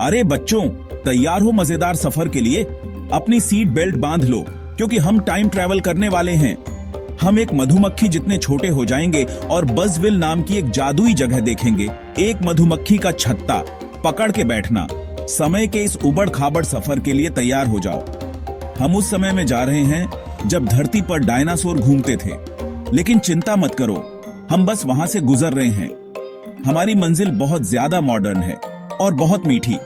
अरे बच्चों, तैयार हो मजेदार सफर के लिए? अपनी सीट बेल्ट बांध लो, क्योंकि हम टाइम ट्रैवल करने वाले हैं। हम एक मधुमक्खी जितने छोटे हो जाएंगे और बज़विल नाम की एक जादुई जगह देखेंगे। एक मधुमक्खी का छत्ता पकड़ के बैठना। समय के इस उबड़ खाबड़ सफर के लिए तैयार हो जाओ। हम उस समय में जा रहे हैं जब धरती पर डायनासोर घूमते थे। लेकिन चिंता मत करो, हम बस वहां से गुजर रहे हैं। हमारी मंजिल बहुत ज्यादा मॉडर्न है और बहुत मीठी।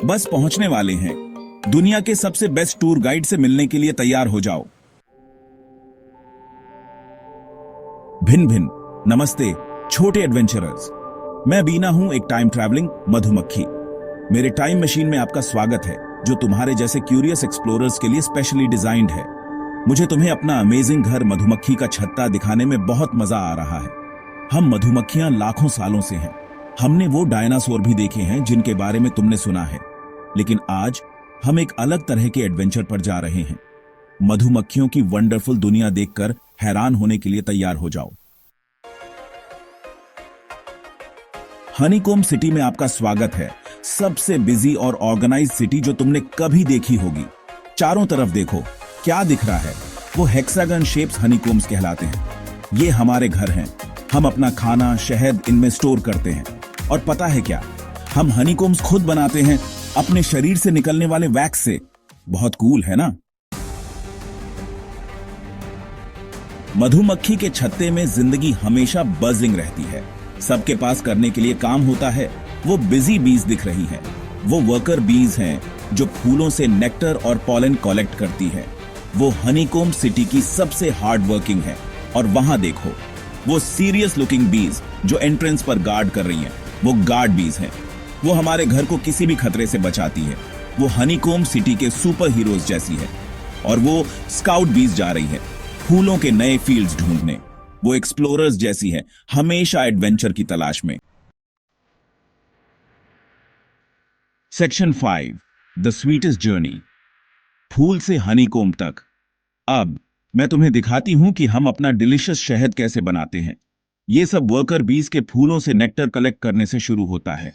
बस पहुंचने वाले हैं। दुनिया के सबसे बेस्ट टूर गाइड से मिलने के लिए तैयार हो जाओ। भिन भिन नमस्ते छोटे एडवेंचरर्स। मैं बीना हूं, एक टाइम ट्रैवलिंग मधुमक्खी। मेरे टाइम मशीन में आपका स्वागत है, जो तुम्हारे जैसे क्यूरियस एक्सप्लोरर्स के लिए स्पेशली डिजाइन्ड है। मुझे तुम्हें अपना अमेजिंग घर मधुमक्खी का छत्ता दिखाने में बहुत मजा आ रहा है। हम मधुमक्खियां लाखों सालों से हैं। हमने वो डायनासोर भी देखे हैं जिनके बारे में तुमने सुना है। लेकिन आज हम एक अलग तरह के एडवेंचर पर जा रहे हैं। मधुमक्खियों की वंडरफुल दुनिया देखकर हैरान होने के लिए तैयार हो जाओ। हनीकॉम्ब सिटी में आपका स्वागत है। सबसे बिजी और ऑर्गेनाइज्ड सिटी जो तुमने कभी देखी होगी। चारों तरफ देखो, क्या दिख रहा है? वो हेक्सागन शेप्स हनीकॉम्ब्स कहलाते हैं। ये हमारे घर हैं। हम अपना खाना, शहद इनमें स्टोर करते हैं। और पता है क्या, हम हनीकॉम्ब्स खुद बनाते हैं अपने शरीर से निकलने वाले वैक्स से। बहुत कूल है ना? मधुमक्खी के छत्ते में जिंदगी हमेशा बजिंग रहती है। सबके पास करने के लिए काम होता है। वो बिजी बीज दिख रही है। वो वर्कर बीज हैं जो फूलों से नेक्टर और पॉलन कलेक्ट करती है। वो हनीकॉम्ब सिटी की सबसे हार्ड वर्किंग है। और वहां देखो, वो सीरियस लुकिंग बीज जो एंट्रेंस पर गार्ड कर रही हैं, वो गार्ड बीज हैं। वो हमारे घर को किसी भी खतरे से बचाती है। वो हनीकॉम्ब सिटी के सुपर हीरोज जैसी है। और वो स्काउट बीज जा रही है फूलों के नए फील्ड्स ढूंढने। वो एक्सप्लोरर्स जैसी है, हमेशा एडवेंचर की तलाश में। Section 5, the sweetest journey. फूल से हनीकॉम्ब तक। अब मैं तुम्हें दिखाती हूं कि हम अपना डिलीशियस शहद कैसे बनाते हैं। ये सब वर्कर बीज के फूलों से नेक्टर कलेक्ट करने से शुरू होता है।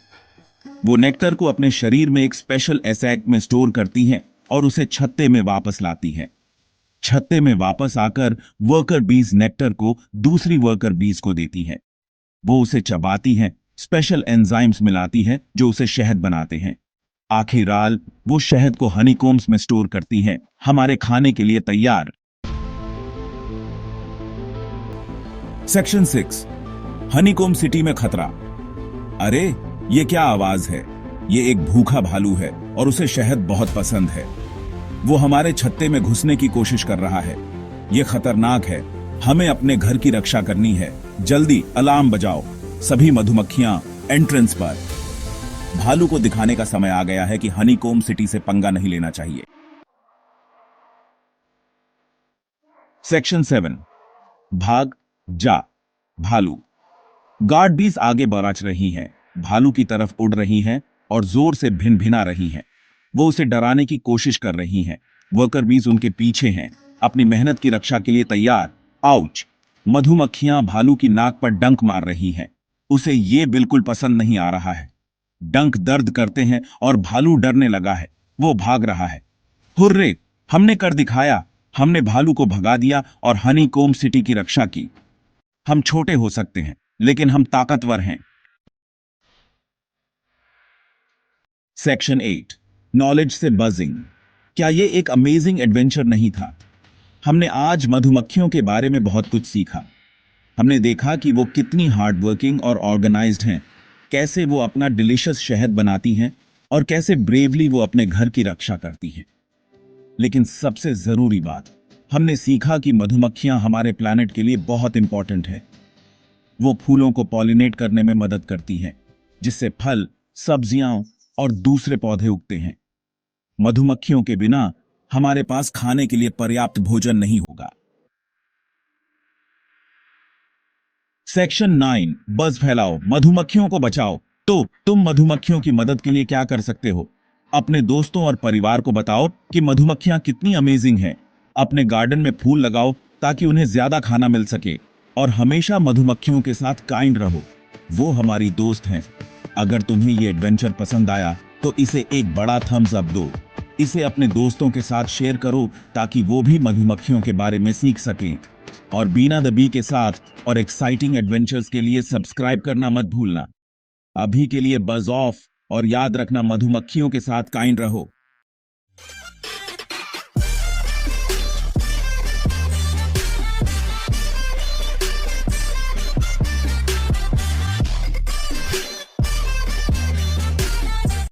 वो नेक्टर को अपने शरीर में एक स्पेशल एसैक में स्टोर करती हैं और उसे छत्ते में वापस लाती हैं। छत्ते में वापस आकर वर्कर बीज नेक्टर को दूसरी वर्कर बीज को देती हैं। वो उसे चबाती हैं, स्पेशल एंजाइम्स मिलाती हैं जो उसे शहद बनाते हैं। आखिरकार वो शहद को हनीकॉम्ब्स में स्टोर करती हैं, हमारे खाने के लिए तैयार। सेक्शन 6, हनीकॉम्ब सिटी में खतरा। अरे ये क्या आवाज है? ये एक भूखा भालू है और उसे शहद बहुत पसंद है। वो हमारे छत्ते में घुसने की कोशिश कर रहा है। ये खतरनाक है। हमें अपने घर की रक्षा करनी है। जल्दी अलार्म बजाओ। सभी मधुमक्खियां एंट्रेंस पर। भालू को दिखाने का समय आ गया है कि हनीकॉम्ब सिटी से पंगा नहीं लेना चाहिए। सेक्शन 7, भाग जा भालू। गार्ड बीज आगे बराच रही हैं, भालू की तरफ उड़ रही हैं और जोर से भिन-भिना रही हैं। वो उसे डराने की कोशिश कर रही हैं। वर्कर बीज उनके पीछे हैं, अपनी मेहनत की रक्षा के लिए तैयार। आउच! मधुमक्खियां भालू की नाक पर डंक मार रही हैं। उसे ये बिल्कुल पसंद नहीं आ रहा है। डंक दर्द करते हैं और भालू डरने लगा है। वो भाग रहा है। हुर्रे! हमने कर दिखाया। हमने भालू को भगा दिया और हनीकॉम्ब सिटी की रक्षा की। हम छोटे हो सकते हैं, लेकिन हम ताकतवर हैं। सेक्शन 8, नॉलेज से बजिंग। क्या ये एक अमेजिंग एडवेंचर नहीं था? हमने आज मधुमक्खियों के बारे में बहुत कुछ सीखा। हमने देखा कि वो कितनी हार्ड वर्किंग और ऑर्गेनाइज्ड हैं, कैसे वो अपना डिलीशियस शहद बनाती हैं और कैसे ब्रेवली वो अपने घर की रक्षा करती हैं। लेकिन सबसे जरूरी बात, हमने सीखा कि मधुमक्खियां हमारे प्लैनेट के लिए बहुत इंपॉर्टेंट है। वो फूलों को पॉलिनेट करने में मदद करती हैं, जिससे फल, सब्जियां और दूसरे पौधे उगते हैं। मधुमक्खियों के बिना हमारे पास खाने के लिए पर्याप्त भोजन नहीं होगा। सेक्शन 9, बज़ फैलाओ, मधुमक्खियों को बचाओ। तो तुम मधुमक्खियों की मदद के लिए क्या कर सकते हो? अपने दोस्तों और परिवार को बताओ कि मधुमक्खियां कितनी अमेजिंग हैं। अपने गार्डन में फूल लगाओ ताकि उन्हें ज्यादा खाना मिल सके। और हमेशा मधुमक्खियों के साथ काइंड रहो। वो हमारी दोस्त हैं। अगर तुम्हें ये एडवेंचर पसंद आया तो इसे एक बड़ा थम्स अप दो। इसे अपने दोस्तों के साथ शेयर करो ताकि वो भी मधुमक्खियों के बारे में सीख सकें। और बीना द बी के साथ और एक्साइटिंग एडवेंचर्स के लिए सब्सक्राइब करना मत भूलना। अभी के लिए बज ऑफ, और याद रखना, मधुमक्खियों के साथ काइंड रहो।